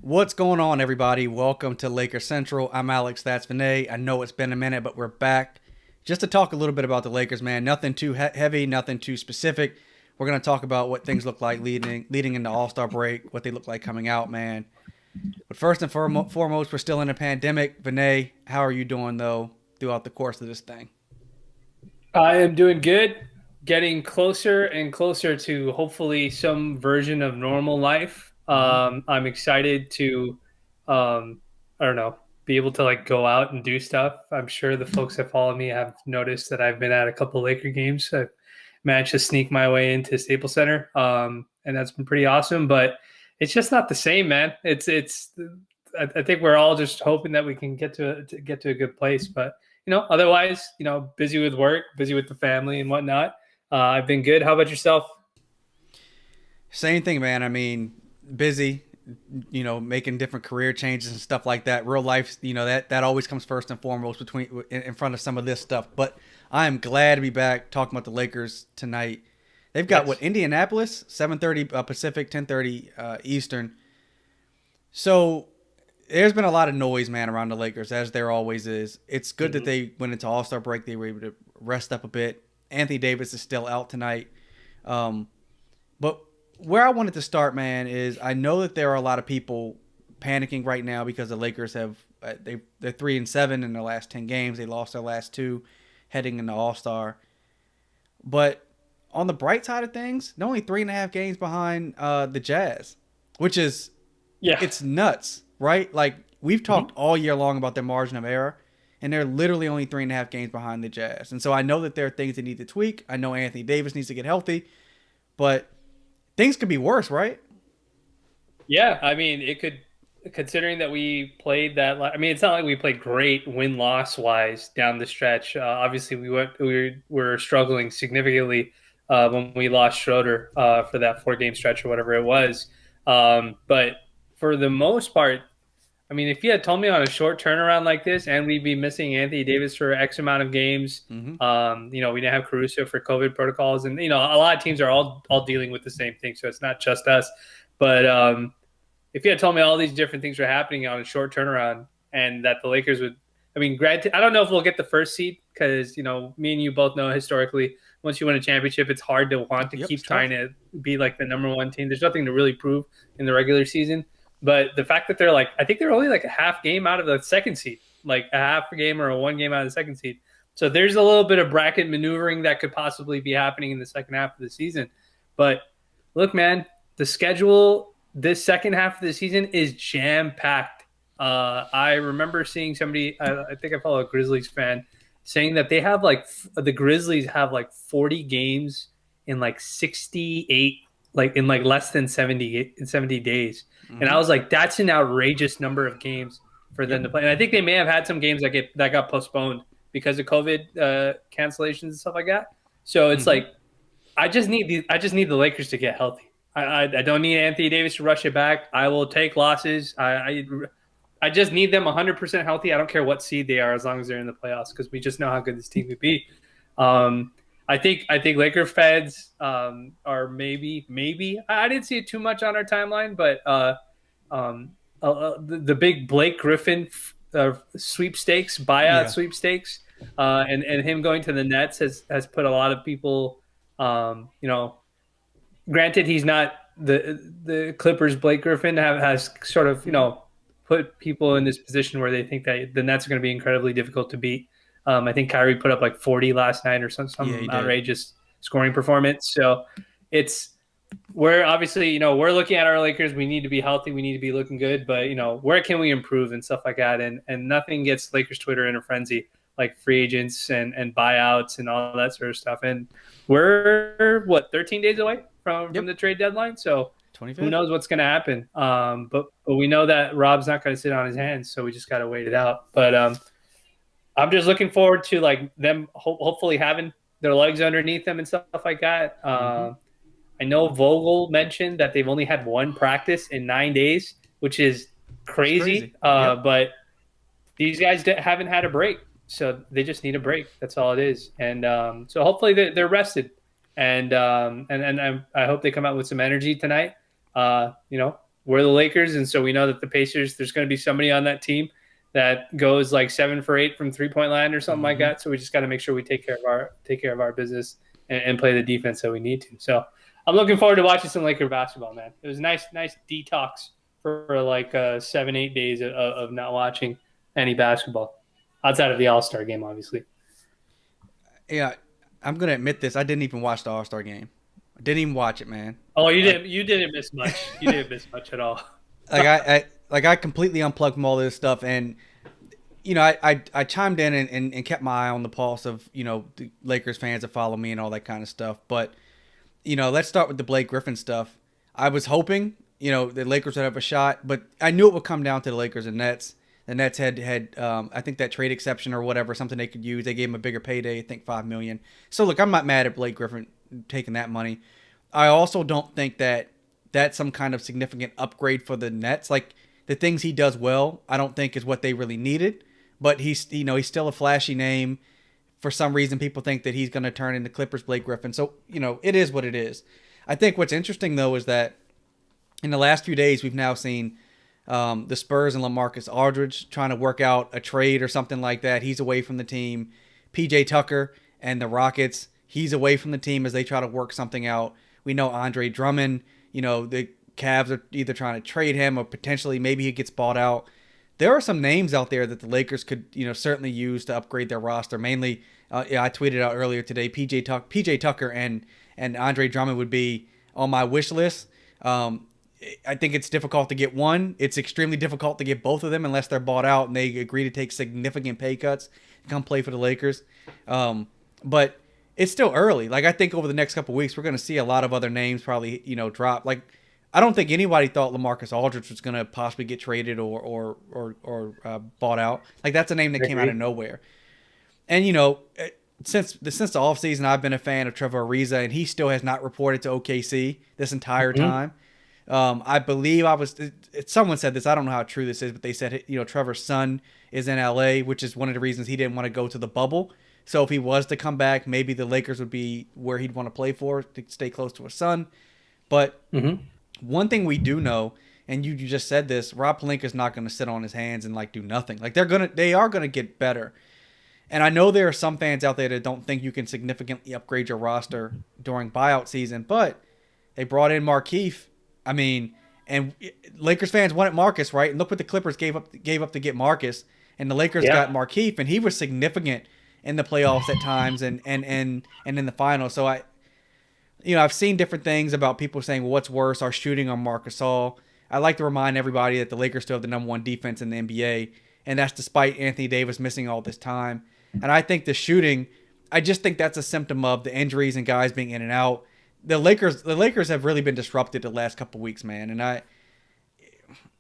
What's going on, everybody? Welcome to Lakers Central. I'm Alex. That's Vinay. I know it's been a minute, but we're back just to talk a little bit about the Lakers, man. Nothing too heavy, nothing too specific. We're gonna talk about what things look like leading into All Star break, what they look like coming out, man. But first and foremost, we're still in a pandemic. Vinay, how are you doing though throughout the course of this thing? I am doing good, getting closer and closer to hopefully some version of normal life. Hmm. I'm excited to, I don't know, be able to like go out and do stuff. I'm sure the folks that follow me have noticed that I've been at a couple Laker games. I've managed to sneak my way into Staples Center, and that's been pretty awesome. But it's just not the same, man. It's. I think we're all just hoping that we can get to a good place, but otherwise, busy with work, busy with the family and whatnot. I've been good. How about yourself? Same thing, man. I mean, busy, making different career changes and stuff like that. Real life, that always comes first and foremost in front of some of this stuff. But I am glad to be back talking about the Lakers tonight. They've got what, Yes. Indianapolis, 7:30 Pacific, 10:30 Eastern. So there's been a lot of noise, man, around the Lakers, as there always is. It's good that Hmm. they went into All Star break. They were able to rest up a bit. Anthony Davis is still out tonight. Um, but where I wanted to start, man, is I know that there are a lot of people panicking right now because the Lakers have they're 3-7 in their last 10 games. They lost their last two, heading into All Star. But on the bright side of things, they're only 3.5 games behind the Jazz, which is Yeah. it's nuts, right? Like we've talked Hmm. all year long about their margin of error, and they're literally only 3.5 games behind the Jazz. And so I know that there are things they need to tweak. I know Anthony Davis needs to get healthy, but things could be worse, right? Yeah. I mean, it could, considering that we played that. I mean, it's not like we played great win loss wise down the stretch. Obviously, we were struggling significantly when we lost Schroeder for that 4 game stretch or whatever it was. But for the most part, I mean, if you had told me on a short turnaround like this, and we'd be missing Anthony Davis for X amount of games, Mm-hmm. we didn't have Caruso for COVID protocols, and a lot of teams are all dealing with the same thing, so it's not just us. But if you had told me all these different things were happening on a short turnaround, and that the Lakers would, I mean, granted, I don't know if we'll get the first seed because me and you both know historically, once you win a championship, it's hard to want to Yep, keep it's trying tough. to be like the number one team. There's nothing to really prove in the regular season. But the fact that they're like, I think they're only like a half game out of the second seed, like a half a game or a 1 game out of the second seed. So there's a little bit of bracket maneuvering that could possibly be happening in the second half of the season. But look, man, the schedule this second half of the season is jam packed. I remember seeing somebody, I think I follow a Grizzlies fan, saying that they have like the Grizzlies have like 40 games in like 68, like in like less than 70 days. And I Mm-hmm. was like, that's an outrageous number of games for them Yep. to play. And I think they may have had some games that got postponed because of COVID cancellations and stuff like that. So it's Mm-hmm. like I just need the Lakers to get healthy. I don't need Anthony Davis to rush it back. I will take losses. I just need them 100% healthy. I don't care what seed they are as long as they're in the playoffs because we just know how good this team could be. Um, I think Laker fans are maybe I didn't see it too much on our timeline, but the big Blake Griffin sweepstakes buyout Yeah. sweepstakes and him going to the Nets has put a lot of people granted he's not the Clippers Blake Griffin has sort of Mm-hmm. put people in this position where they think that the Nets are going to be incredibly difficult to beat. I think Kyrie put up like 40 last night or Yeah, some he did. outrageous scoring performance. So it's we're obviously we're looking at our Lakers. We need to be healthy. We need to be looking good. But where can we improve and stuff like that? And nothing gets Lakers Twitter in a frenzy like free agents and buyouts and all that sort of stuff. And we're what 13 days away from Yep. the trade deadline. So who 25th. knows what's going to happen? But we know that Rob's not going to sit on his hands, so we just got to wait it out. But I'm just looking forward to like them hopefully having their legs underneath them and stuff like that. Mm-hmm. I know Vogel mentioned that they've only had one practice in 9 days, which is It's crazy. crazy. Yep. But these guys haven't had a break, so they just need a break. That's all it is. And so hopefully they're rested, and I hope they come out with some energy tonight. we're the Lakers, and so we know that the Pacers, there's going to be somebody on that team that goes like 7 for 8 from 3-point line or something like that. So we just got to make sure we take care of our business and play the defense that we need to. So I'm looking forward to watching some Laker basketball, man. It was a nice detox for like 7-8 days of not watching any basketball outside of the All-Star game, obviously. Yeah, I'm gonna admit this. I didn't even watch the All-Star game. I didn't even watch it, man. Oh, you didn't miss much. You didn't miss much at all. I completely unplugged from all this stuff, and I chimed in and kept my eye on the pulse of the Lakers fans that follow me and all that kind of stuff. But let's start with the Blake Griffin stuff. I was hoping the Lakers would have a shot, but I knew it would come down to the Lakers and Nets. The Nets had I think that trade exception or whatever, something they could use. They gave him a bigger payday, I think $5 million. So look, I'm not mad at Blake Griffin taking that money. I also don't think that that's some kind of significant upgrade for the Nets. Like the things he does well, I don't think is what they really needed. But he's still a flashy name. For some reason, people think that he's going to turn into Clippers Blake Griffin. So it is what it is. I think what's interesting though is that in the last few days we've now seen the Spurs and LaMarcus Aldridge trying to work out a trade or something like that. He's away from the team. PJ Tucker and the Rockets, he's away from the team as they try to work something out. We know Andre Drummond, the Cavs are either trying to trade him or potentially maybe he gets bought out. There are some names out there that the Lakers could, certainly use to upgrade their roster. Mainly, I tweeted out earlier today, PJ Tucker and Andre Drummond would be on my wish list. I think it's difficult to get one. It's extremely difficult to get both of them unless they're bought out and they agree to take significant pay cuts to come play for the Lakers. But it's still early. Like I think over the next couple of weeks, we're going to see a lot of other names probably, drop. Like I don't think anybody thought LaMarcus Aldridge was going to possibly get traded or bought out. Like that's a name that came out of nowhere. And since the offseason, I've been a fan of Trevor Ariza, and he still has not reported to OKC this entire time. I believe someone said this. I don't know how true this is, but they said Trevor's son is in LA, which is one of the reasons he didn't want to go to the bubble. So if he was to come back, maybe the Lakers would be where he'd want to play for to stay close to his son. But one thing we do know, and you just said this, Rob Pelinka's not going to sit on his hands and do nothing. Like they are gonna get better. And I know there are some fans out there that don't think you can significantly upgrade your roster during buyout season, but they brought in Markieff. I mean, and Lakers fans wanted Marcus, right? And look what the Clippers gave up to get Marcus, and the Lakers got Markieff, and he was significant in the playoffs at times and in the finals. So I've seen different things about people saying, well, what's worse, our shooting or Marc Gasol? I like to remind everybody that the Lakers still have the #1 defense in the NBA, and that's despite Anthony Davis missing all this time. And I think the shooting, I just think that's a symptom of the injuries and guys being in and out. The Lakers have really been disrupted the last couple of weeks, man.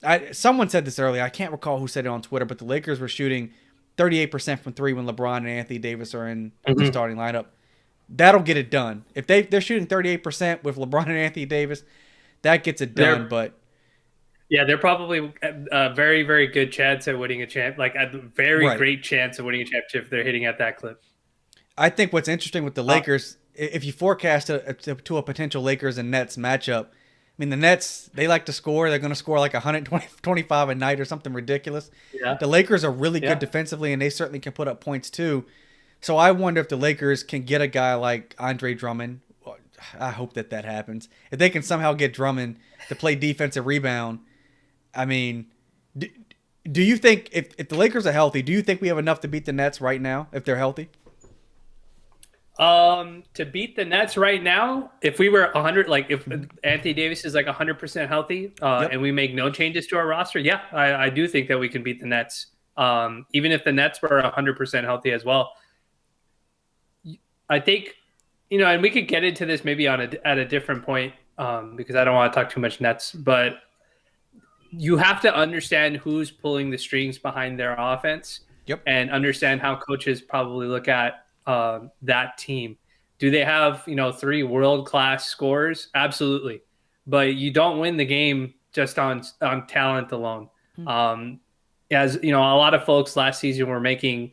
And someone said this earlier. I can't recall who said it on Twitter, but the Lakers were shooting 38% from three when LeBron and Anthony Davis are in the starting lineup. That'll get it done. If they're shooting 38% with LeBron and Anthony Davis, that gets it done. They're probably a very, very good chance at winning a great chance of winning a championship if they're hitting at that clip. I think what's interesting with the Lakers, if you forecast to a potential Lakers and Nets matchup, I mean, the Nets, they like to score. They're going to score like 125 a night or something ridiculous. Yeah. The Lakers are really good defensively, and they certainly can put up points too. So I wonder if the Lakers can get a guy like Andre Drummond. I hope that happens. If they can somehow get Drummond to play defensive rebound, I mean, do you think if the Lakers are healthy, do you think we have enough to beat the Nets right now if they're healthy? To beat the Nets right now, if we were 100, like if Anthony Davis is like 100% healthy, and we make no changes to our roster, I do think that we can beat the Nets. Even if the Nets were 100% healthy as well. I think, and we could get into this maybe at a different point, because I don't want to talk too much Nets, but you have to understand who's pulling the strings behind their offense, and understand how coaches probably look at that team. Do they have 3 world-class scorers? Absolutely, but you don't win the game just on talent alone. As a lot of folks last season were making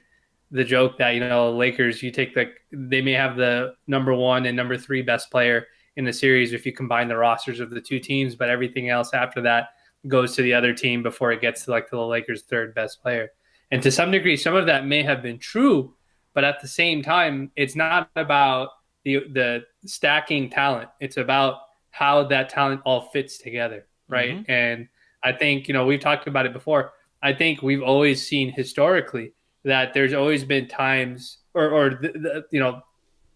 the joke that Lakers, they may have the #1 and #3 best player in the series if you combine the rosters of the two teams, but everything else after that goes to the other team before it gets to like the Lakers' third best player. And to some degree, some of that may have been true, but at the same time, it's not about the stacking talent. It's about how that talent all fits together, right? Mm-hmm. And I think, we've talked about it before. I think we've always seen historically that there's always been times the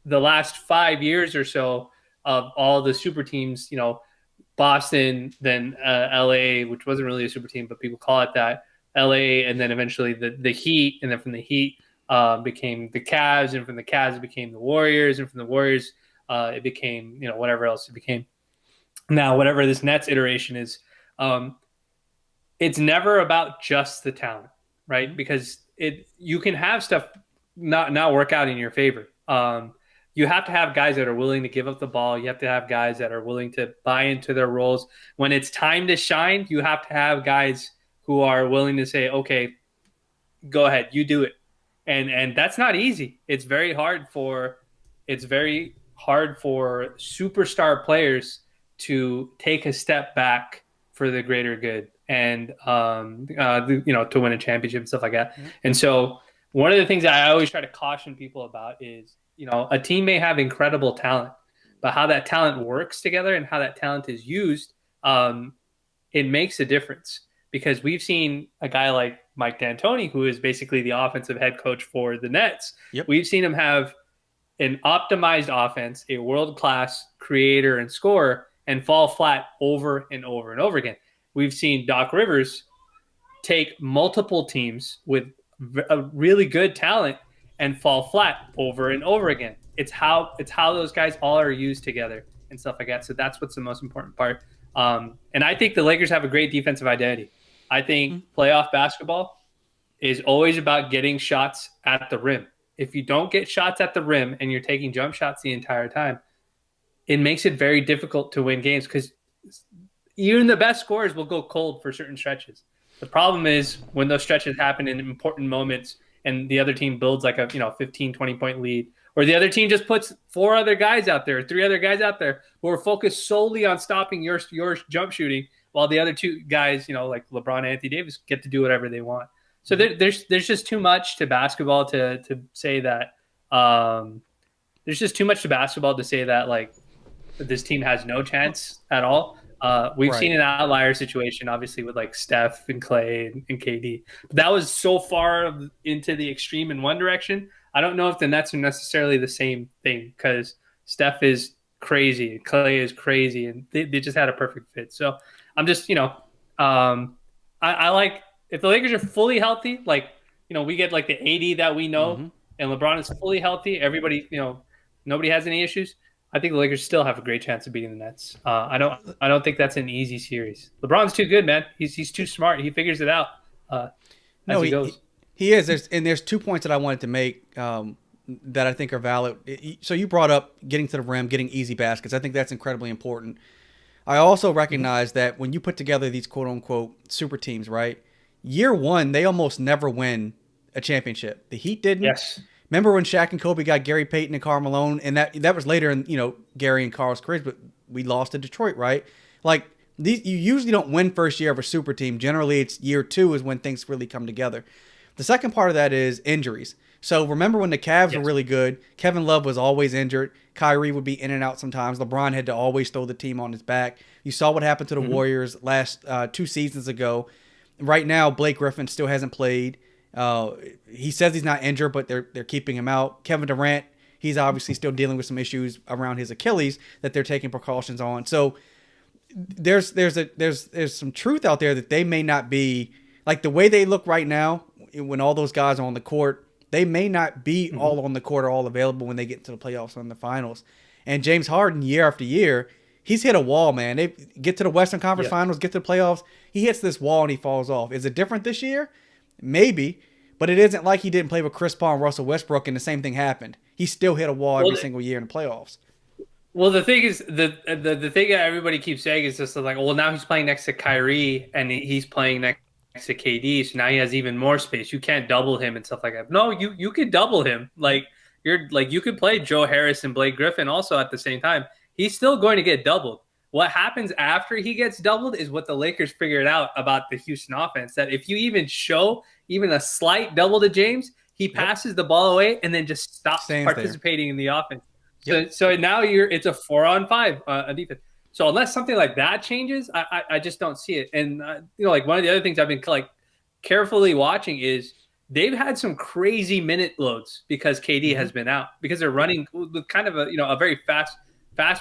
last 5 years or so of all the super teams, Boston, then LA, which wasn't really a super team, but people call it that, LA, and then eventually the Heat, and then from the Heat became the Cavs, and from the Cavs it became the Warriors, and from the Warriors it became, whatever else it became. Now, whatever this Nets iteration is, it's never about just the talent, right? Because you can have stuff not work out in your favor. You have to have guys that are willing to give up the ball. You have to have guys that are willing to buy into their roles. When it's time to shine, you have to have guys who are willing to say, okay, go ahead, you do it. And that's not easy. It's very hard for superstar players to take a step back for the greater good and to win a championship and stuff like that. Mm-hmm. And so one of the things I always try to caution people about is, a team may have incredible talent, but how that talent works together and how that talent is used, it makes a difference. Because we've seen a guy like Mike D'Antoni, who is basically the offensive head coach for the Nets. Yep. We've seen him have an optimized offense, a world-class creator and scorer, and fall flat over and over and over again. We've seen Doc Rivers take multiple teams with a really good talent and fall flat over and over again. It's how those guys all are used together and stuff like that. So that's what's the most important part. And I think the Lakers have a great defensive identity. I think playoff basketball is always about getting shots at the rim. If you don't get shots at the rim and you're taking jump shots the entire time, it makes it very difficult to win games because even the best scorers will go cold for certain stretches. The problem is when those stretches happen in important moments and the other team builds like a 15, 20-point lead, or the other team just puts 4 other guys out there, 3 other guys out there who are focused solely on stopping your jump shooting, while the other 2 guys, like LeBron and Anthony Davis, get to do whatever they want. So there's just too much to basketball to say that. There's just too much to basketball to say that like this team has no chance at all. We've seen an outlier situation, obviously, with like Steph and Clay and KD. But that was so far into the extreme in one direction. I don't know if the Nets are necessarily the same thing because Steph is crazy and Clay is crazy, and they just had a perfect fit. So I'm just, I like if the Lakers are fully healthy, like, we get like the 80 that we know, and LeBron is fully healthy. Everybody, nobody has any issues. I think the Lakers still have a great chance of beating the Nets. I don't think that's an easy series. LeBron's too good, man. He's too smart. He figures it out as he goes. He is. There's 2 points that I wanted to make that I think are valid. So you brought up getting to the rim, getting easy baskets. I think that's incredibly important. I also recognize that when you put together these quote-unquote super teams, right, year one, they almost never win a championship. The Heat didn't. Yes. Remember when Shaq and Kobe got Gary Payton and Karl Malone, and that was later in Gary and Karl's careers, but we lost to Detroit, right? Like you usually don't win first year of a super team. Generally, it's year 2 is when things really come together. The second part of that is injuries. So remember when the Cavs were really good, Kevin Love was always injured. Kyrie would be in and out sometimes. LeBron had to always throw the team on his back. You saw what happened to the Warriors last 2 seasons ago. Right now, Blake Griffin still hasn't played. He says he's not injured, but they're keeping him out. Kevin Durant, he's obviously still dealing with some issues around his Achilles that they're taking precautions on. So there's some truth out there that they may not be like the way they look right now when all those guys are on the court. They may not be all on the court or all available when they get into the playoffs or in the finals. And James Harden, year after year, he's hit a wall, man. They get to the Western Conference Finals, get to the playoffs. He hits this wall and he falls off. Is it different this year? Maybe, but it isn't like he didn't play with Chris Paul and Russell Westbrook and the same thing happened. He still hit a wall every single year in the playoffs. Well, the thing is, the thing that everybody keeps saying is just like, well, now he's playing next to Kyrie and he's playing next to KD, so now he has even more space. You can't double him and stuff like that. No, you could double him. Like you could play Joe Harris and Blake Griffin also at the same time. He's still going to get doubled. What happens after he gets doubled is what the Lakers figured out about the Houston offense, that if you even show even a slight double to James, he Yep. passes the ball away and then just stops Stands there. participating in the offense. Yep. So now it's a 4-on-5 defense. So unless something like that changes, I just don't see it. And like one of the other things I've been like carefully watching is they've had some crazy minute loads because KD has been out, because they're running with kind of a very fast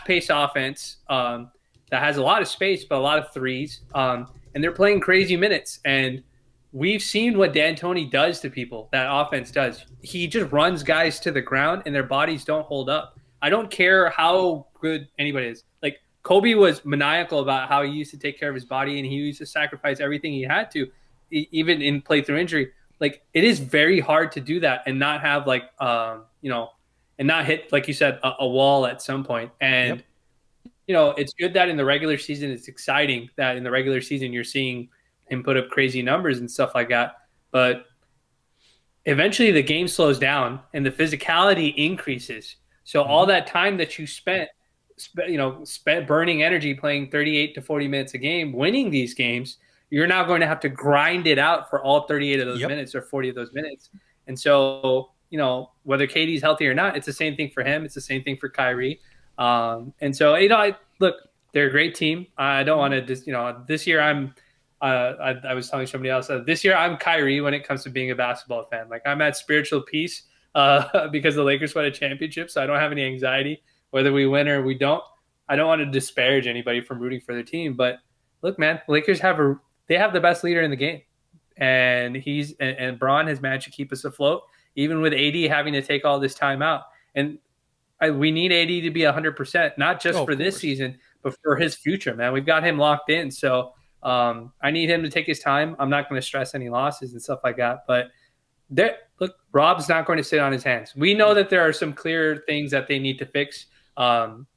paced offense that has a lot of space but a lot of threes, and they're playing crazy minutes. And we've seen what D'Antoni does to people. That offense does. He just runs guys to the ground and their bodies don't hold up. I don't care how good anybody is. Like Kobe was maniacal about how he used to take care of his body and he used to sacrifice everything he had to, even in play through injury. Like it is very hard to do that and not have and not hit, like you said, a wall at some point. And it's good that in the regular season, it's exciting that in the regular season you're seeing him put up crazy numbers and stuff like that. But eventually the game slows down and the physicality increases. So all that time that you spent burning energy playing 38 to 40 minutes a game, winning these games, you're now going to have to grind it out for all 38 of those minutes or 40 of those minutes. And so, whether KD's healthy or not, it's the same thing for him. It's the same thing for Kyrie. And so, look, they're a great team. I don't want to just, this year I was telling somebody else, this year I'm Kyrie when it comes to being a basketball fan. Like I'm at spiritual peace because the Lakers won a championship. So I don't have any anxiety whether we win or we don't. I don't want to disparage anybody from rooting for their team, but look, man, the Lakers have the best leader in the game, and and Braun has managed to keep us afloat, even with AD having to take all this time out. And we need AD to be 100%, not just for this season, but for his future, man. We've got him locked in, so I need him to take his time. I'm not going to stress any losses and stuff like that, but look, Rob's not going to sit on his hands. We know that there are some clear things that they need to fix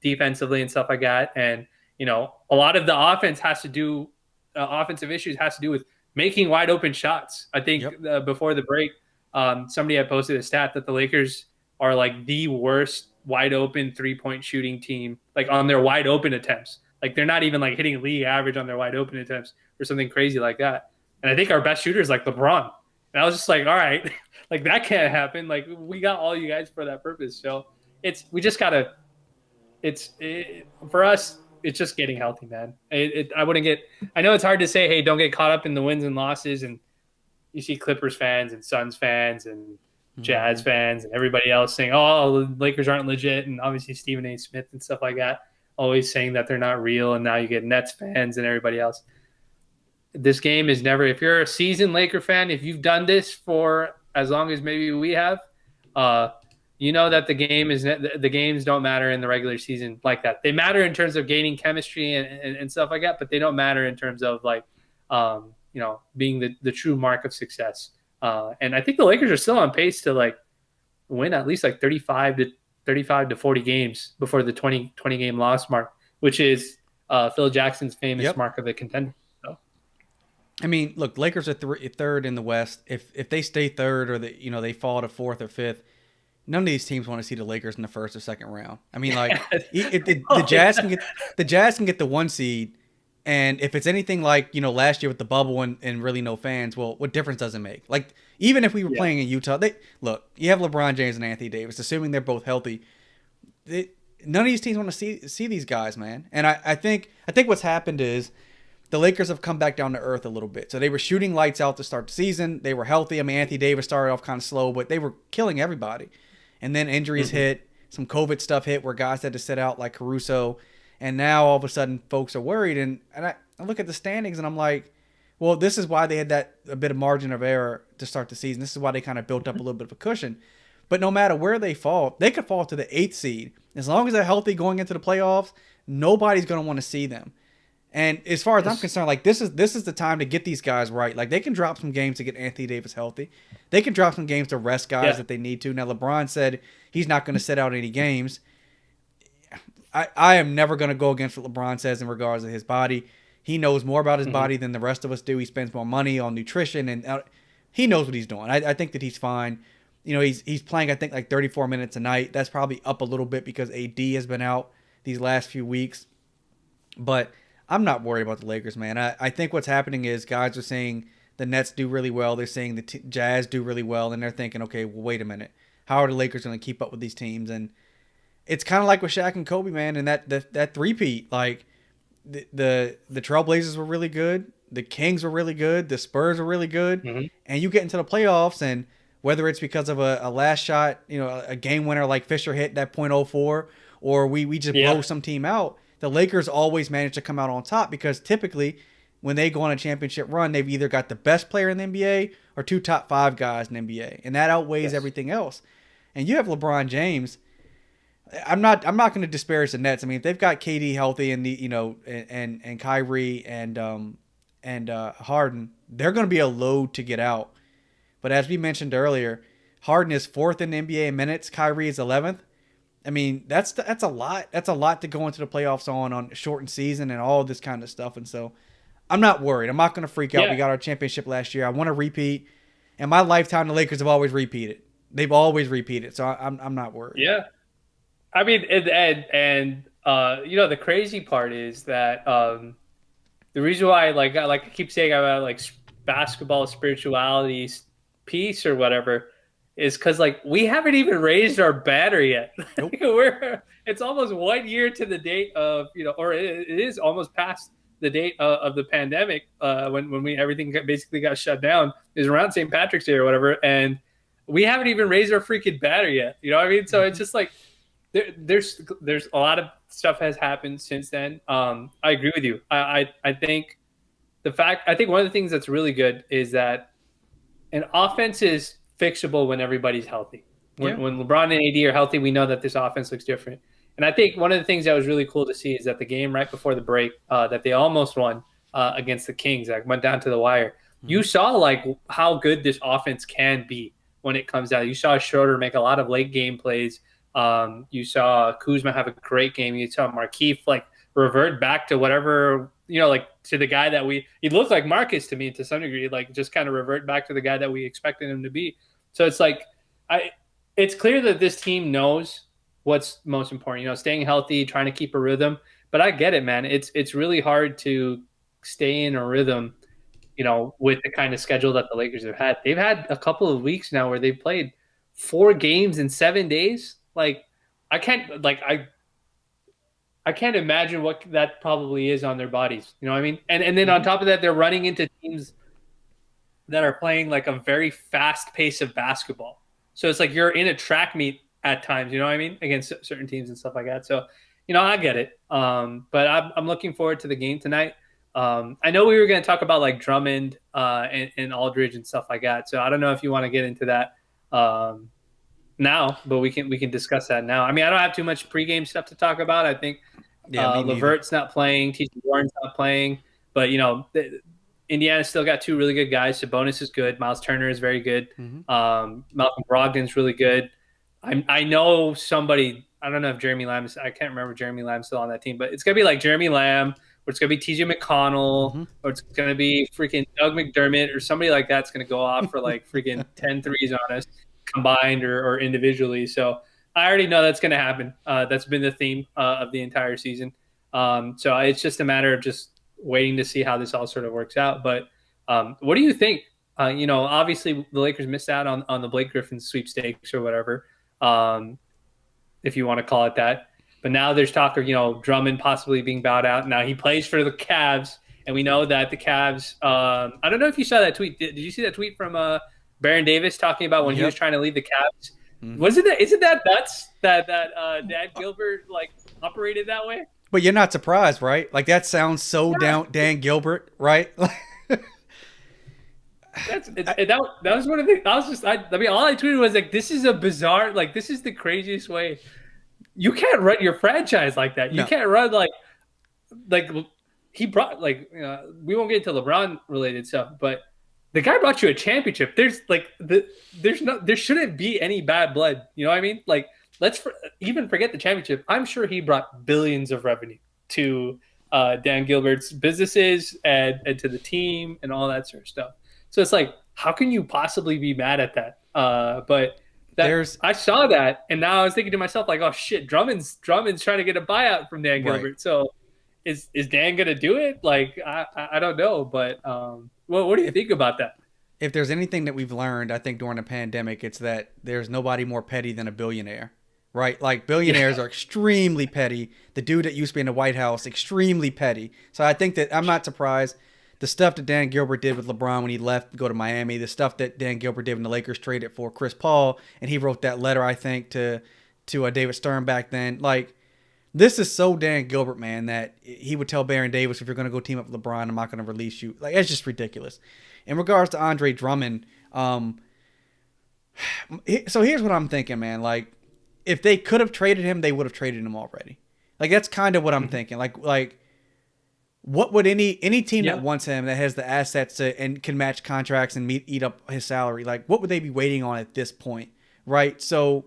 defensively and stuff like that, and a lot of the offense has to do. Offensive issues has to do with making wide open shots. I think before the break, somebody had posted a stat that the Lakers are like the worst wide open 3-point shooting team, like on their wide open attempts. Like they're not even like hitting league average on their wide open attempts or something crazy like that. And I think our best shooter is like LeBron. And I was just like, all right, like that can't happen. Like we got all you guys for that purpose. So for us, it's just getting healthy, man. I know it's hard to say, hey, don't get caught up in the wins and losses. And you see Clippers fans and Suns fans and Jazz fans and everybody else saying, oh, the Lakers aren't legit. And obviously Stephen A. Smith and stuff like that, always saying that they're not real. And now you get Nets fans and everybody else. This game is never, if you're a seasoned Laker fan, if you've done this for as long as maybe we have, you know that the games don't matter in the regular season like that. They matter in terms of gaining chemistry and stuff like that, but they don't matter in terms of like, being the true mark of success. And I think the Lakers are still on pace to like win at least like 35 to 40 games before the 20 game loss mark, which is Phil Jackson's famous mark of a contender. So. I mean, look, Lakers are third in the West. If they stay third or they fall to fourth or fifth, none of these teams want to see the Lakers in the first or second round. I mean, like the Jazz can get the 1 seed, and if it's anything like last year with the bubble and really no fans, well, what difference does it make? Like even if we were playing in Utah, you have LeBron James and Anthony Davis, assuming they're both healthy. None of these teams want to see these guys, man. And I think what's happened is the Lakers have come back down to earth a little bit. So they were shooting lights out to start the season. They were healthy. I mean, Anthony Davis started off kind of slow, but they were killing everybody. And then injuries hit, some COVID stuff hit where guys had to sit out like Caruso. And now all of a sudden folks are worried. And I look at the standings and I'm like, well, this is why they had a bit of margin of error to start the season. This is why they kind of built up a little bit of a cushion. But no matter where they fall, they could fall to the 8th seed. As long as they're healthy going into the playoffs, nobody's going to want to see them. And as far as I'm concerned, like this is the time to get these guys right. Like they can drop some games to get Anthony Davis healthy. They can drop some games to rest guys that they need to. Now LeBron said he's not going to sit out any games. I am never going to go against what LeBron says in regards to his body. He knows more about his body than the rest of us do. He spends more money on nutrition and he knows what he's doing. I think that he's fine. He's playing I think like 34 minutes a night. That's probably up a little bit because AD has been out these last few weeks. But I'm not worried about the Lakers, man. I think what's happening is guys are saying the Nets do really well. They're saying the Jazz do really well, and they're thinking, okay, well, wait a minute. How are the Lakers going to keep up with these teams? And it's kind of like with Shaq and Kobe, man, and that three-peat. Like the Trailblazers were really good, the Kings were really good, the Spurs were really good, Mm-hmm. and you get into the playoffs, and whether it's because of a last shot, a game winner like Fisher hit that .04, or we just blow Yeah. some team out, the Lakers always manage to come out on top because typically when they go on a championship run, they've either got the best player in the NBA or two top five guys in the NBA, and that outweighs Yes. everything else. And you have LeBron James. I'm not going to disparage the Nets. I mean, if they've got KD healthy and and Kyrie and Harden, they're going to be a load to get out. But as we mentioned earlier, Harden is fourth in the NBA in minutes. Kyrie is 11th. I mean, that's a lot. That's a lot to go into the playoffs on a shortened season and all this kind of stuff. And so, I'm not worried. I'm not going to freak out. Yeah. We got our championship last year. I want to repeat. In my lifetime, the Lakers have always repeated. They've always repeated. So I'm not worried. Yeah. I mean, the crazy part is that the reason why, I keep saying about like basketball spirituality piece or whatever, is because like we haven't even raised our banner yet. Nope. It's almost 1 year to the date of or it is almost past the date of the pandemic when we everything basically got shut down. Is around St. Patrick's Day or whatever, and we haven't even raised our freaking banner yet. You know what I mean? So it's just like. There's a lot of stuff has happened since then. I agree with you. I think one of the things that's really good is that an offense is fixable when everybody's healthy. When LeBron and AD are healthy, we know that this offense looks different. And I think one of the things that was really cool to see is that the game right before the break that they almost won against the Kings, that went down to the wire. You saw like how good this offense can be when it comes out. You saw Schroeder make a lot of late game plays. You saw Kuzma have a great game. You saw Markieff like revert back to whatever, like to the guy that he looked like Marcus to me to some degree, like just kind of revert back to the guy that we expected him to be. So it's like, it's clear that this team knows what's most important, staying healthy, trying to keep a rhythm. But I get it, man. It's really hard to stay in a rhythm, with the kind of schedule that the Lakers have had. They've had a couple of weeks now where they've played 4 games in 7 days. Like I can't imagine what that probably is on their bodies. You know what I mean? And then on top of that, they're running into teams that are playing like a very fast pace of basketball. So it's like you're in a track meet at times, you know what I mean? Against certain teams and stuff like that. So, I get it. But I'm looking forward to the game tonight. I know we were going to talk about like Drummond and Aldridge and stuff like that. So I don't know if you want to get into that now, but we can discuss that now. I mean, I don't have too much pregame stuff to talk about. I think Levert's not playing, T.J. Warren's not playing, but Indiana's still got 2 really good guys. Sabonis is good. Miles Turner is very good. Malcolm Brogdon's really good. I know somebody. I don't know if Jeremy Lamb is. I can't remember Jeremy Lamb's still on that team, but it's gonna be like Jeremy Lamb, or it's gonna be T.J. McConnell, or it's gonna be freaking Doug McDermott, or somebody like that's gonna go off for like freaking 10 threes on us, combined or individually. So I already know that's going to happen. That's been the theme of the entire season. So it's just a matter of just waiting to see how this all sort of works out. But what do you think? Obviously the Lakers missed out on the Blake Griffin sweepstakes or whatever, if you want to call it that. But now there's talk of, Drummond possibly being bowed out. Now he plays for the Cavs, and we know that the Cavs I don't know if you saw that tweet. Did you see that tweet from Baron Davis talking about when he was trying to leave the Cavs? Isn't that nuts that Dan Gilbert like operated that way? But you're not surprised, right? Like that sounds so Dan Gilbert, right? That was one of the. I mean, all I tweeted was like, "This is a bizarre. Like, this is the craziest way. You can't run your franchise like that. You can't run like he brought we won't get into LeBron related stuff, but." The guy brought you a championship. There shouldn't be any bad blood. You know what I mean? Like, even forget the championship. I'm sure he brought billions of revenue to Dan Gilbert's businesses and to the team and all that sort of stuff. So it's like, how can you possibly be mad at that? I saw that, and now I was thinking to myself, like, oh shit, Drummond's trying to get a buyout from Dan Gilbert. Right. So is Dan gonna do it? Like I don't know, but what do you If think about that? if there's anything that we've learned, I think during the pandemic, it's that there's nobody more petty than a billionaire, right? Like Yeah, billionaires are extremely petty. The dude that used to be in the White House, extremely petty. So I think that I'm not surprised. The stuff that Dan Gilbert did with LeBron when he left to go to Miami, the stuff that Dan Gilbert did when the Lakers traded for Chris Paul, and he wrote that letter, I think, to David Stern back then. Like, this is so Dan Gilbert, man, that he would tell Baron Davis, if you're going to go team up with LeBron, I'm not going to release you. Like, it's just ridiculous. In regards to Andre Drummond, so here's what I'm thinking, man. Like, if they could have traded him, they would have traded him already. Like, that's kind of what I'm thinking. Like what would any team that yeah, wants him, that has the assets to, and can match contracts and eat up his salary, like what would they be waiting on at this point, right? So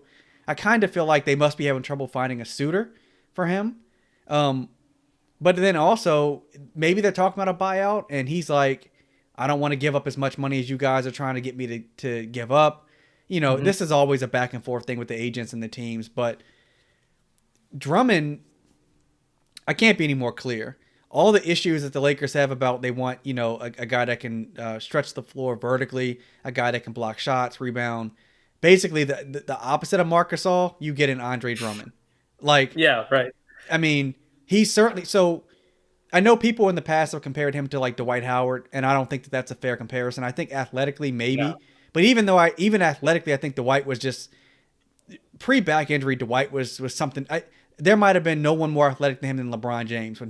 I kind of feel like they must be having trouble finding a suitor for him. Um, but then also maybe they're talking about a buyout, and he's like, I don't want to give up as much money as you guys are trying to get me to give up. You know, hmm this is always a back and forth thing with the agents and the teams, but Drummond, I can't be any more clear. All the issues that the Lakers have about, they want, a guy that can stretch the floor vertically, a guy that can block shots, rebound. Basically, the opposite of Marc Gasol, you get in Andre Drummond. Like, yeah, right, I mean, he's certainly so. I know people in the past have compared him to like Dwight Howard, and I don't think that that's a fair comparison. I think athletically, yeah, maybe, but even athletically, I think Dwight was just pre back injury. Dwight was something. There might have been no one more athletic than him than LeBron James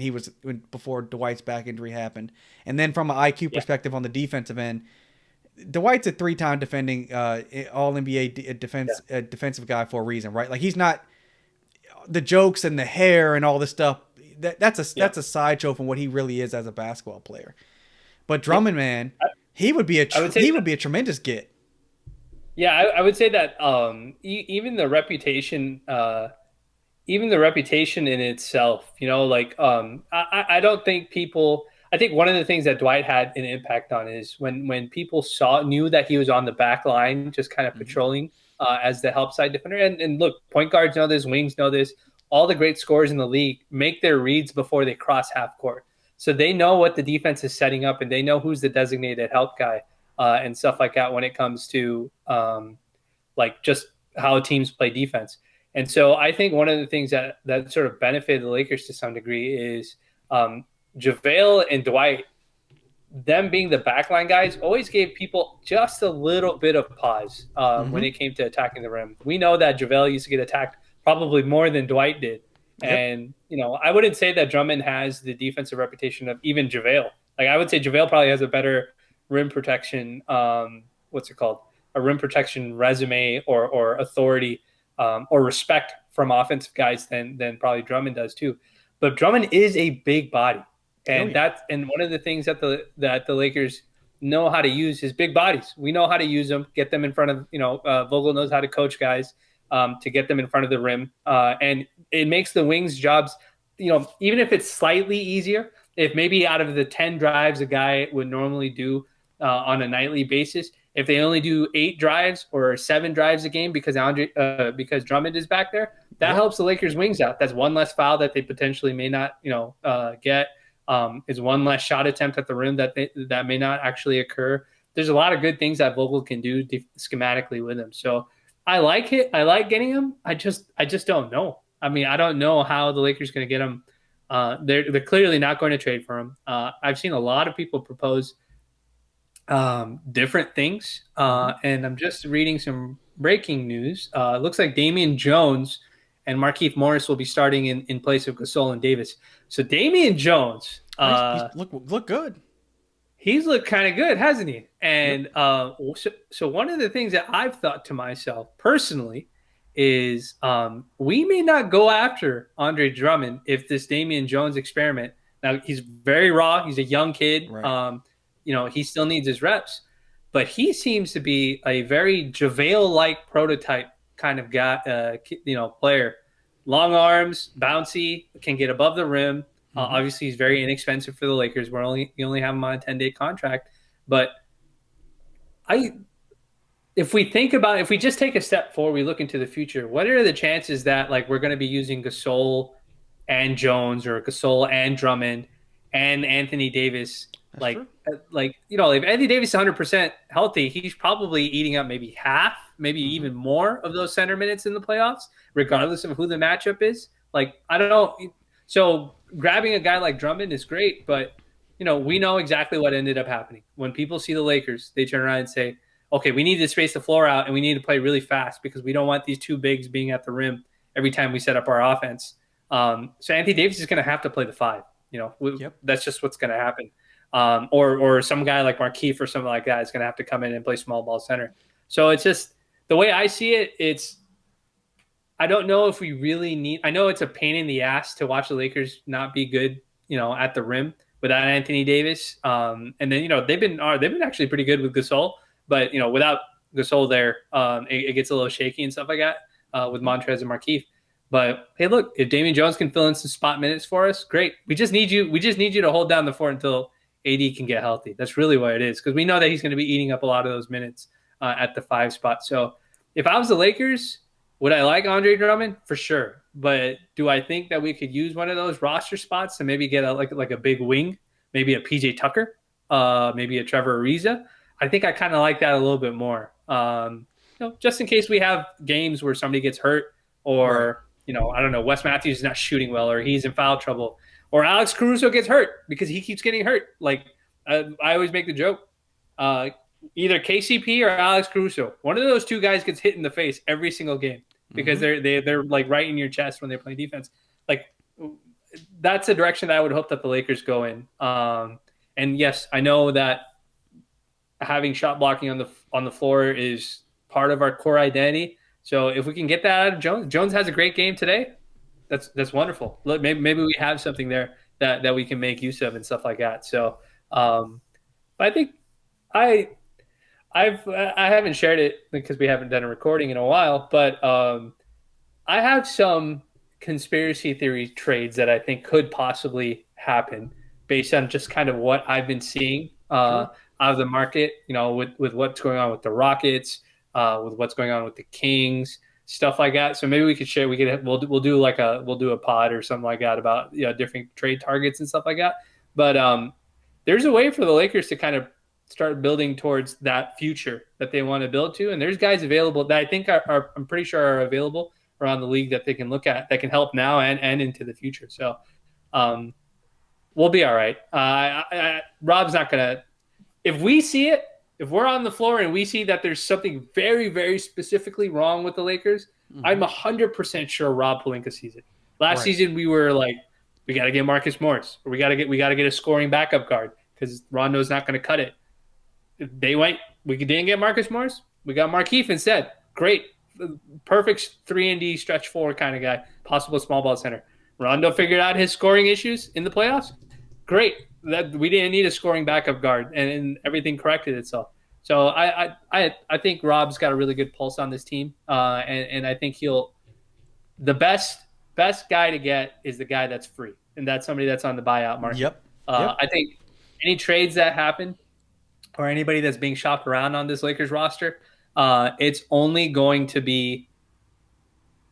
before Dwight's back injury happened. And then from an IQ yeah, perspective on the defensive end, Dwight's a three-time defending All NBA yeah, defensive guy for a reason, right? Like, he's not the jokes and the hair and all this stuff. yeah. That's a sideshow from what he really is as a basketball player. But Yeah. Drummond, man, I, I would say he would be a tremendous get. yeah, I would say that even the reputation in itself, like I don't think people. I think one of the things that Dwight had an impact on is when people knew that he was on the back line, just kind of Mm-hmm. patrolling as the help side defender. And look, point guards know this, wings know this. All the great scorers in the league make their reads before they cross half court, so they know what the defense is setting up, and they know who's the designated help guy and stuff like that when it comes to like just how teams play defense. And so I think one of the things that sort of benefited the Lakers to some degree is JaVale and Dwight, them being the backline guys, always gave people just a little bit of pause when Mm-hmm. it came to attacking the rim. We know that JaVale used to get attacked probably more than Dwight did. Yep. And, I wouldn't say that Drummond has the defensive reputation of even JaVale. Like, I would say JaVale probably has a better rim protection, what's it called? A rim protection resume or authority or respect from offensive guys than probably Drummond does too. But Drummond is a big body, Oh yeah. and one of the things that the Lakers know how to use is big bodies. We know how to use them, get them in front of Vogel knows how to coach guys to get them in front of the rim, and it makes the wings' jobs. Even if it's slightly easier, if maybe out of the 10 drives a guy would normally do on a nightly basis, if they only do 8 drives or 7 drives a game because Drummond is back there, that Yep. helps the Lakers' wings out. That's one less foul that they potentially may not, get. Is one less shot attempt at the rim that may not actually occur. There's a lot of good things that Vogel can do schematically with him. So I like it. I like getting him. I just don't know. I mean, I don't know how the Lakers going to get him. They're clearly not going to trade for him. I've seen a lot of people propose different things. Mm-hmm. And I'm just reading some breaking news. It looks like Damon Jones and Markieff Morris will be starting in place of Gasol and Davis. So Damian Jones, Oh, he's look good. he's looked kind of good, hasn't he? Yep. And so one of the things that I've thought to myself personally is we may not go after Andre Drummond if this Damian Jones experiment. Now he's very raw. He's a young kid. Right. He still needs his reps, but he seems to be a very JaVale-like prototype kind of guy. Player, long arms, bouncy, can get above the rim. Mm-hmm. Obviously, he's very inexpensive for the Lakers. You only have him on a 10-day contract, but I if we just take a step forward, we look into the future. What are the chances that like we're going to be using Gasol and Jones or Gasol and Drummond and Anthony Davis. That's true. Like if Anthony Davis is 100% healthy, he's probably eating up maybe half, maybe Hmm. even more of those center minutes in the playoffs, regardless of who the matchup is. Like I don't know. So grabbing a guy like Drummond is great, but we know exactly what ended up happening. When people see the Lakers, they turn around and say, "Okay, we need to space the floor out, and we need to play really fast because we don't want these two bigs being at the rim every time we set up our offense." So Anthony Davis is going to have to play the five. Yep. That's just what's going to happen. Or some guy like Markieff or something like that is going to have to come in and play small ball center. So it's just the way I see it. I don't know if we really need. I know it's a pain in the ass to watch the Lakers not be good, at the rim without Anthony Davis. And then they've been actually pretty good with Gasol, but without Gasol there, it gets a little shaky and stuff like that with Montrez and Markieff. But hey, look, if Damon Jones can fill in some spot minutes for us, great. We just need you. We just need you to hold down the fort until AD can get healthy. That's really what it is, because we know that he's going to be eating up a lot of those minutes at the 5 spot. So if I was the Lakers, would I like Andre Drummond? For sure. But do I think that we could use one of those roster spots to maybe get like a big wing, maybe a PJ Tucker, maybe a Trevor Ariza? I think I kind of like that a little bit more. Just in case we have games where somebody gets hurt, or I don't know, Wes Matthews is not shooting well, or he's in foul trouble, or Alex Caruso gets hurt because he keeps getting hurt. Like I always make the joke, either KCP or Alex Caruso, one of those two guys gets hit in the face every single game because they're like right in your chest when they're playing defense. Like that's a direction that I would hope that the Lakers go in. And yes, I know that having shot blocking on the floor is part of our core identity. So if we can get that out of Jones, Jones has a great game today. That's wonderful. Look, maybe we have something there that we can make use of and stuff like that. So, but I think I haven't shared it because we haven't done a recording in a while, but I have some conspiracy theory trades that I think could possibly happen based on just kind of what I've been seeing Sure. out of the market. With what's going on with the Rockets, with what's going on with the Kings, stuff like that. So maybe we could share. We'll do a pod or something like that about different trade targets and stuff like that. But there's a way for the Lakers to kind of start building towards that future that they want to build to. And there's guys available that I think I'm pretty sure are available around the league that they can look at that can help now and into the future. So we'll be all right. Rob's not going to, if we see it, if we're on the floor and we see that there's something very, very specifically wrong with the Lakers, I'm 100% sure Rob Pelinka sees it. Last season, we were like, we got to get Marcus Morris, or we got to get a scoring backup guard because Rondo's not going to cut it. We didn't get Marcus Morris. We got Markieff instead. Great. Perfect 3-and-D stretch 4 kind of guy. Possible small ball center. Rondo figured out his scoring issues in the playoffs. Great. That we didn't need a scoring backup guard, and everything corrected itself. So I think Rob's got a really good pulse on this team, and I think the best guy to get is the guy that's free, and that's somebody that's on the buyout market. Yep. I think any trades that happen, or anybody that's being shopped around on this Lakers roster, it's only going to be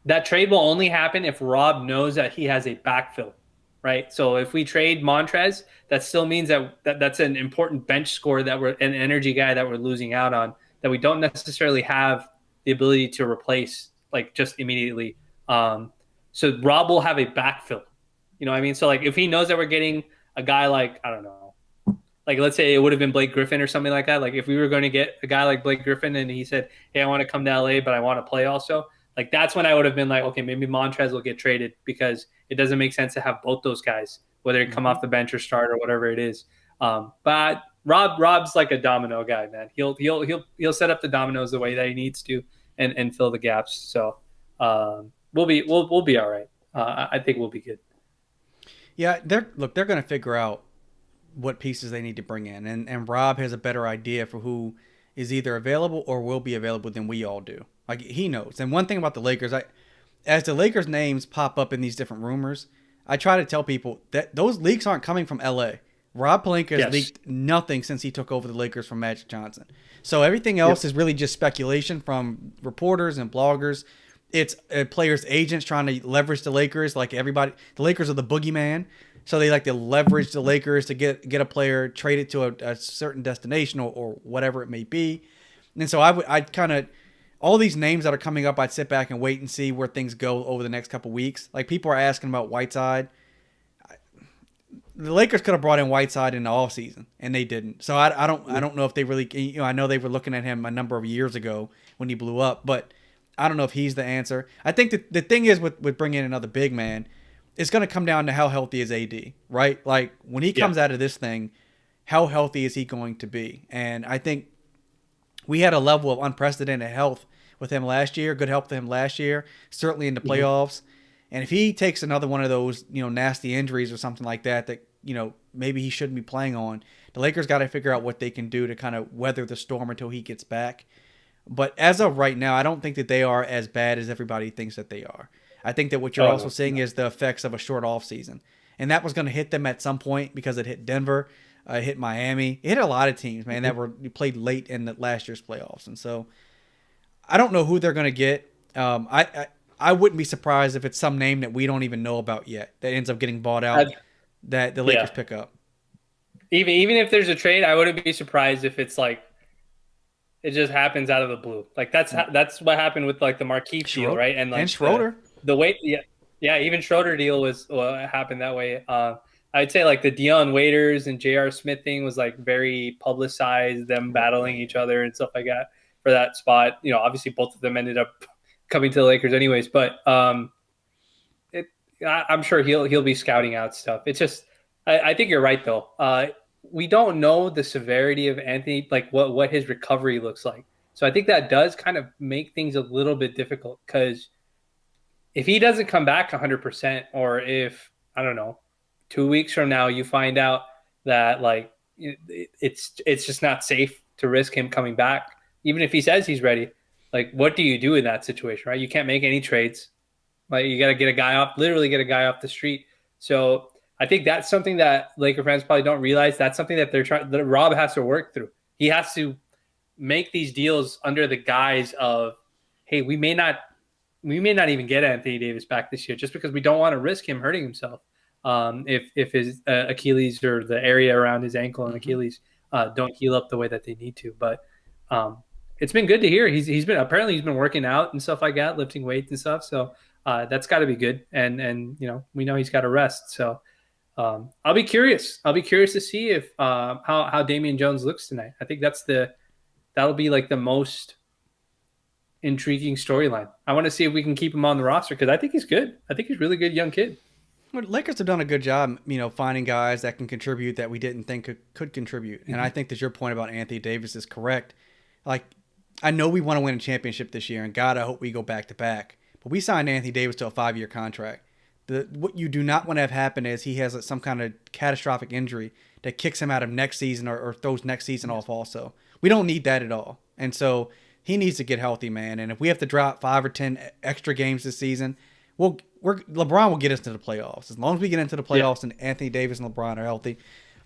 that trade will only happen if Rob knows that he has a backfill, right? So if we trade Montrez, that still means that's an important bench score that we're an energy guy that we're losing out on, that we don't necessarily have the ability to replace like just immediately. So Rob will have a backfill. You know what I mean? So like if he knows that we're getting a guy like, I don't know, like let's say it would have been Blake Griffin or something like that. Like if we were going to get a guy like Blake Griffin and he said, hey, I want to come to LA, but I want to play also. Like that's when I would have been like, okay, maybe Montrez will get traded because it doesn't make sense to have both those guys, whether it come off the bench or start or whatever it is. But Rob's like a domino guy, man. He'll set up the dominoes the way that he needs to and fill the gaps. So we'll be all right. I think we'll be good. Yeah, they're going to figure out what pieces they need to bring in, and Rob has a better idea for who is either available or will be available than we all do. Like he knows. And one thing about the Lakers, as the Lakers names pop up in these different rumors, I try to tell people that those leaks aren't coming from LA. Rob Pelinka has leaked nothing since he took over the Lakers from Magic Johnson. So everything else is really just speculation from reporters and bloggers. It's players' agents trying to leverage the Lakers. Like everybody, the Lakers are the boogeyman, so they like to leverage the Lakers to get a player traded to a certain destination or whatever it may be. And so I'd kind of all these names that are coming up. I'd sit back and wait and see where things go over the next couple weeks. Like people are asking about Whiteside. The Lakers could have brought in Whiteside in the offseason, and they didn't. So I don't know if they really, I know they were looking at him a number of years ago when he blew up, but I don't know if he's the answer. I think that the thing is with bringing in another big man, it's going to come down to how healthy is AD, right? Like when he comes out of this thing, how healthy is he going to be? And I think we had a level of unprecedented health with him last year, good health with him last year, certainly in the playoffs. And if he takes another one of those, nasty injuries or something like that, maybe he shouldn't be playing on, the Lakers got to figure out what they can do to kind of weather the storm until he gets back. But as of right now, I don't think that they are as bad as everybody thinks that they are. I think that what you're also seeing is the effects of a short off season. And that was going to hit them at some point because it hit Denver, it hit Miami. It hit a lot of teams, man, that played late in the last year's playoffs. And so I don't know who they're going to get. I wouldn't be surprised if it's some name that we don't even know about yet that ends up getting bought out that the Lakers pick up. Even if there's a trade, I wouldn't be surprised if it's like it just happens out of the blue. Like that's what happened with like the Marquise deal, right? And like Schroeder. The way, even Schroeder deal was happened that way. I'd say like the Dion Waiters and J.R. Smith thing was like very publicized, them battling each other and stuff like that for that spot. Obviously both of them ended up coming to the Lakers anyways, but I'm sure he'll be scouting out stuff. It's just I think you're right though. We don't know the severity of Anthony, like what his recovery looks like. So I think that does kind of make things a little bit difficult because if he doesn't come back 100%, or if, I don't know, 2 weeks from now you find out that like it's just not safe to risk him coming back, even if he says he's ready, like what do you do in that situation, right? You can't make any trades. Like you got to literally get a guy off the street. So I think that's something that Laker fans probably don't realize. That's something that that Rob has to work through. He has to make these deals under the guise of, hey, we may not even get Anthony Davis back this year just because we don't want to risk him hurting himself. If his Achilles or the area around his ankle and Achilles don't heal up the way that they need to. But it's been good to hear. He's been working out and stuff like that, lifting weights and stuff. So that's got to be good. And we know he's got to rest. So I'll be curious. I'll be curious to see if how Damon Jones looks tonight. I think that'll be like the most intriguing storyline. I want to see if we can keep him on the roster because I think he's good. I think he's a really good young kid. Well, Lakers have done a good job, finding guys that can contribute that we didn't think could contribute. Mm-hmm. And I think that your point about Anthony Davis is correct. Like, I know we want to win a championship this year, and God, I hope we go back to back. But we signed Anthony Davis to a 5-year contract. What you do not want to have happen is he has some kind of catastrophic injury that kicks him out of next season or throws next season off also. We don't need that at all. And so he needs to get healthy, man. And if we have to drop 5 or 10 extra games this season, LeBron will get us to the playoffs. As long as we get into the playoffs and Anthony Davis and LeBron are healthy,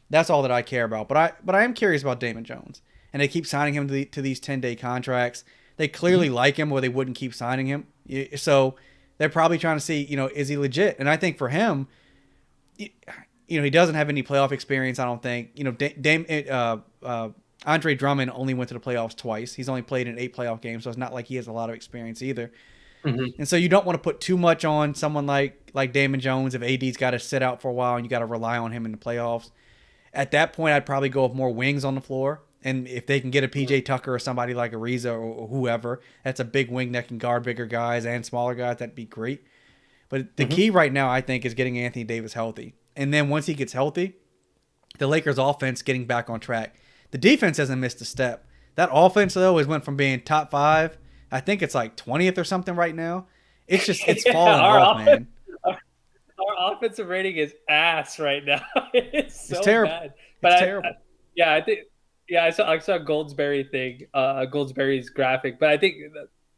that's all that I care about. But I am curious about Damon Jones. And they keep signing him to these 10-day contracts. They clearly like him or they wouldn't keep signing him. So they're probably trying to see, is he legit? And I think for him, he doesn't have any playoff experience, I don't think. Andre Drummond only went to the playoffs twice. He's only played in 8 playoff games, so it's not like he has a lot of experience either. Mm-hmm. And so you don't want to put too much on someone like Damon Jones if AD's got to sit out for a while and you got to rely on him in the playoffs. At that point, I'd probably go with more wings on the floor. And if they can get a PJ Tucker or somebody like Ariza or whoever, that's a big wing that can guard bigger guys and smaller guys, that'd be great. But the key right now, I think, is getting Anthony Davis healthy. And then once he gets healthy, the Lakers' offense getting back on track. The defense hasn't missed a step. That offense, though, has went from being top 5, I think it's like 20th or something right now. It's falling off, man. Our offensive rating is ass right now. It's terrible. Bad. But it's terrible. I think. Yeah, I saw Goldsberry thing, Goldsberry's graphic, but I think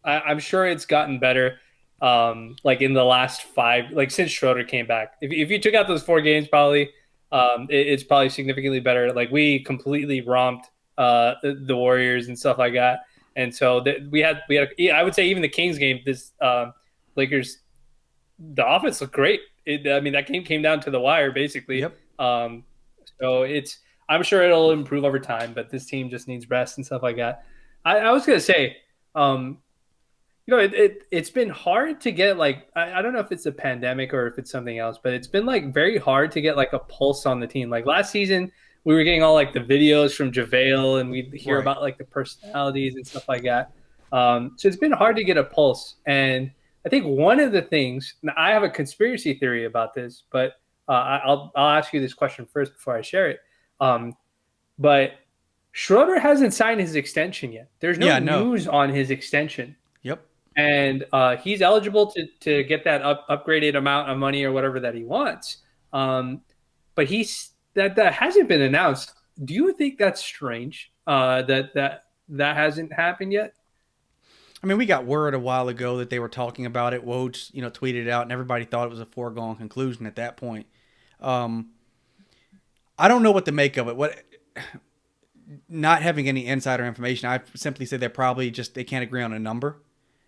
I'm sure it's gotten better. Like in the last 5, like since Schroeder came back. If you took out those 4 games, probably it's probably significantly better. Like we completely romped the Warriors and stuff like that. And so we had I would say even the Kings game, this Lakers, the offense looked great. I mean, that game came down to the wire basically. Yep. So I'm sure it'll improve over time, but this team just needs rest and stuff like that. I was gonna say, um, it's been hard to get like I don't know if it's a pandemic or if it's something else, but it's been like very hard to get like a pulse on the team. Like last season, we were getting all like the videos from JaVale, and we'd hear Right. about like the personalities and stuff like that. So it's been hard to get a pulse, and I think one of the things I have a conspiracy theory about this, but I'll ask you this question first before I share it. But Schroeder hasn't signed his extension yet. There's no Yeah. No. news on his extension, Yep. and he's eligible to get that upgraded amount of money or whatever that he wants. But that hasn't been announced. Do you think that's strange? That hasn't happened yet? I mean, we got word a while ago that they were talking about it. Woj, tweeted it out, and everybody thought it was a foregone conclusion at that point. Um, I don't know what to make of it. What, not having any insider information, I simply say they're probably just they can't agree on a number,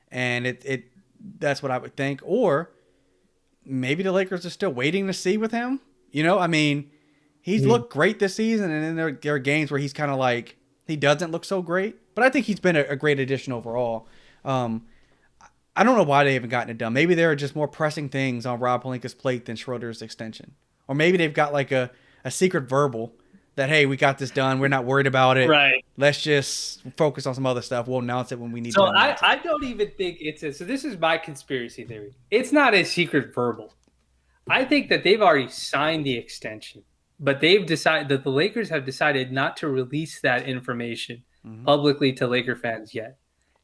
and it that's what I would think. Or maybe the Lakers are still waiting to see with him. I mean, he's looked great this season, and then there are games where he's kind of like he doesn't look so great. But I think he's been a great addition overall. Um, I don't know why they haven't gotten it done. Maybe there are just more pressing things on Rob Pelinka's plate than Schroeder's extension, or maybe they've got like a secret verbal that hey, we got this done. We're not worried about it. Right. Let's just focus on some other stuff. We'll announce it when we need So to announce I it. don't even think so this is my conspiracy theory. It's not a secret verbal. I think that they've already signed the extension, but they've decided that the Lakers have decided not to release that information Mm-hmm. publicly to Laker fans yet.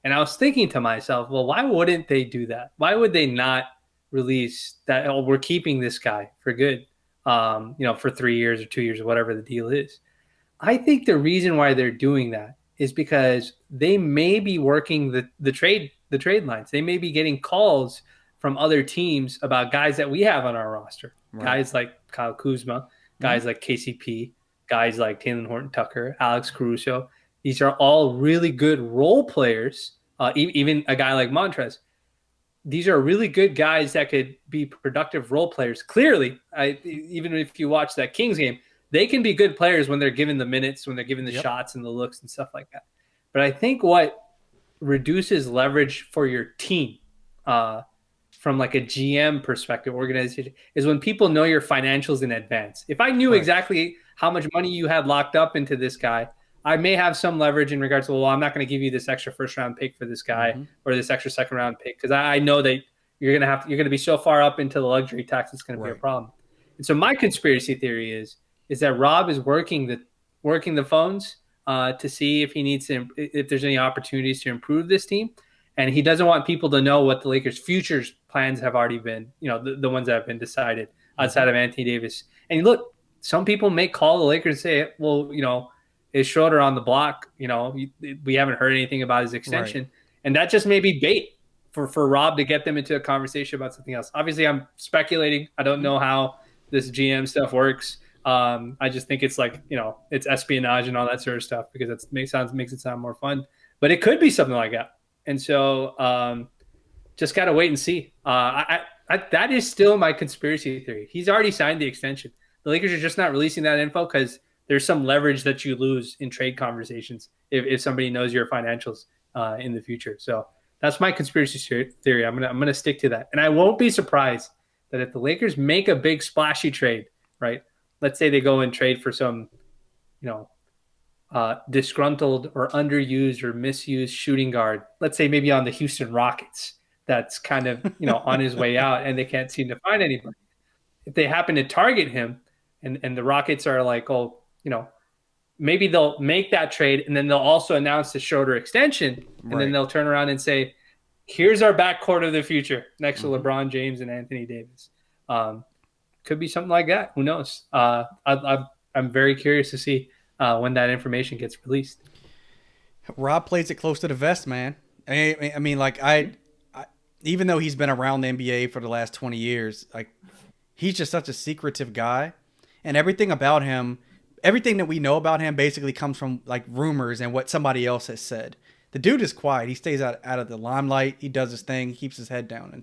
And I was thinking to myself, well, why wouldn't they do that? Why would they not release that? Oh, we're keeping this guy for good, for 3 years or 2 years or whatever the deal is. I think the reason why they're doing that is because they may be working the trade lines. They may be getting calls from other teams about guys that we have on our roster. Right. Guys like Kyle Kuzma, guys like KCP, guys like Taylor Horton Tucker, Alex Caruso. These are all really good role players. Even a guy like Montrez. These are really good guys that could be productive role players. Clearly, even if you watch that Kings game, they can be good players when they're given the minutes, when they're given the shots and the looks and stuff like that. But I think what reduces leverage for your team from like a GM perspective, organization, is when people know your financials in advance. If I knew exactly how much money you had locked up into this guy, I may have some leverage in regards to, well, I'm not going to give you this extra first round pick for this guy or this extra second round pick because I know that you're going to be so far up into the luxury tax, it's going to be a problem. And so my conspiracy theory is that Rob is working the phones to see if there's any opportunities to improve this team, and he doesn't want people to know what the Lakers' futures plans have already been. The ones that have been decided outside of Anthony Davis. And look, some people may call the Lakers and say, well, is Schroeder on the block? We haven't heard anything about his extension, and that just may be bait for Rob to get them into a conversation about something else. Obviously, I'm speculating. I don't know how this GM stuff works. I just think it's like it's espionage and all that sort of stuff because it makes it sound more fun. But it could be something like that, and so just gotta wait and see. That is still my conspiracy theory. He's already signed the extension. The Lakers are just not releasing that info because there's some leverage that you lose in trade conversations if somebody knows your financials in the future. So that's my conspiracy theory. I'm gonna stick to that, and I won't be surprised that if the Lakers make a big splashy trade, right? Let's say they go and trade for some, disgruntled or underused or misused shooting guard. Let's say maybe on the Houston Rockets, that's kind of on his way out, and they can't seem to find anybody. If they happen to target him, and the Rockets are like, oh, maybe they'll make that trade, and then they'll also announce the Schroeder extension, and then they'll turn around and say, here's our backcourt of the future next to LeBron James and Anthony Davis. Could be something like that. Who knows? I'm very curious to see when that information gets released. Rob plays it close to the vest, man. I mean, like I even though he's been around the NBA for the last 20 years, like he's just such a secretive guy, and everything about him, everything that we know about him basically comes from like rumors and what somebody else has said. the dude is quiet. He stays out of the limelight. He does his thing. He keeps his head down.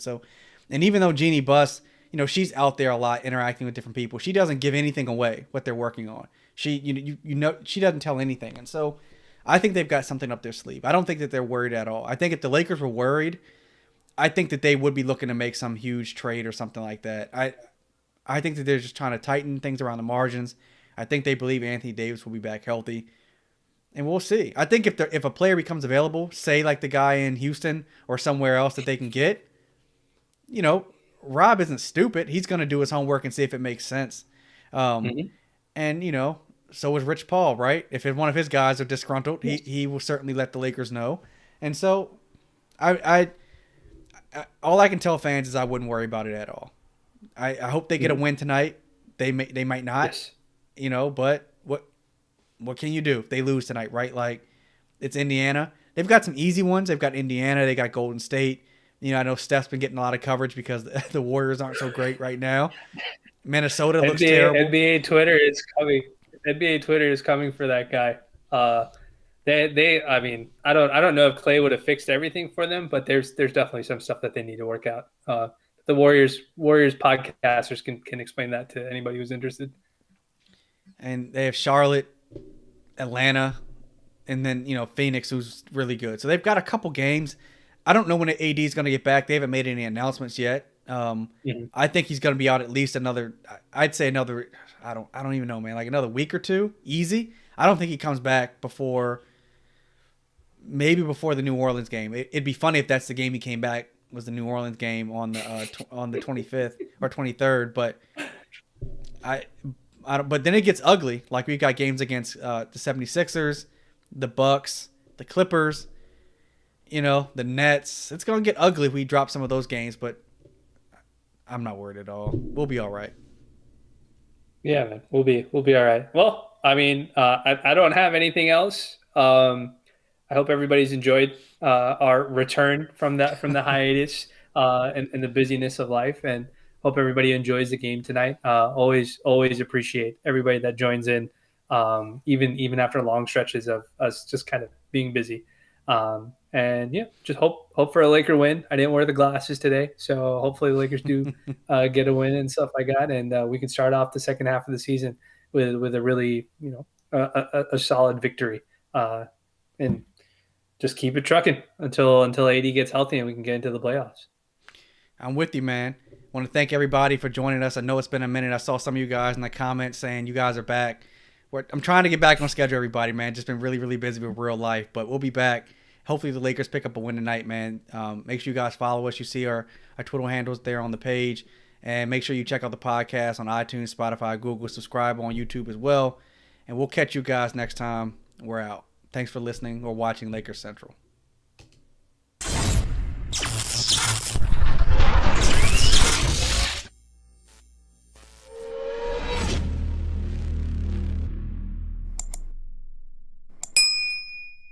And even though Jeannie Buss, she's out there a lot interacting with different people, she doesn't give anything away what they're working on. She doesn't tell anything. And so I think they've got something up their sleeve. I don't think that they're worried at all. I think if the Lakers were worried, I think that they would be looking to make some huge trade or something like that. I think that they're just trying to tighten things around the margins. I think they believe Anthony Davis will be back healthy. And we'll see. I think if a player becomes available, say like the guy in Houston or somewhere else that they can get, Rob isn't stupid. He's going to do his homework and see if it makes sense. And, so is Rich Paul, right? If one of his guys are disgruntled, he will certainly let the Lakers know. And so I all I can tell fans is I wouldn't worry about it at all. I hope they get a win tonight. They might not, but what can you do if they lose tonight, right? Like, it's Indiana. They've got some easy ones. They've got Indiana. They got Golden State. I know Steph's been getting a lot of coverage because the Warriors aren't so great right now. Minnesota looks terrible. NBA Twitter is coming. NBA Twitter is coming for that guy. I mean, I don't know if Clay would have fixed everything for them, but there's definitely some stuff that they need to work out. The Warriors podcasters can explain that to anybody who's interested. And they have Charlotte, Atlanta, and then Phoenix, who's really good. So they've got a couple games. I don't know when AD is going to get back. They haven't made any announcements yet. I think he's going to be out at least another. I'd say another. I don't even know, man. Like another week or two, easy. I don't think he comes back before the New Orleans game. It'd be funny if that's the game he came back, was the New Orleans game on the 25th or 23rd. But but then it gets ugly. Like we've got games against the 76ers, the Bucks, the Clippers, the Nets. It's going to get ugly if we drop some of those games, but I'm not worried at all. We'll be all right. Yeah, man. We'll be all right. Well, I mean, I don't have anything else. I hope everybody's enjoyed our return from the hiatus and the busyness of life, and hope everybody enjoys the game tonight. Always appreciate everybody that joins in, even after long stretches of us just kind of being busy. And yeah, just hope for a Laker win. I didn't wear the glasses today, so hopefully the Lakers do get a win and stuff like that, and we can start off the second half of the season with a really a solid victory, and just keep it trucking until AD gets healthy and we can get into the playoffs. I'm with you, man. I want to thank everybody for joining us. I know it's been a minute. I saw some of you guys in the comments saying you guys are back. I'm trying to get back on schedule, everybody, man. Just been really, really busy with real life, but we'll be back. Hopefully the Lakers pick up a win tonight, man. Make sure you guys follow us. You see our Twitter handles there on the page. And make sure you check out the podcast on iTunes, Spotify, Google. Subscribe on YouTube as well. And we'll catch you guys next time. We're out. Thanks for listening or watching Lakers Central.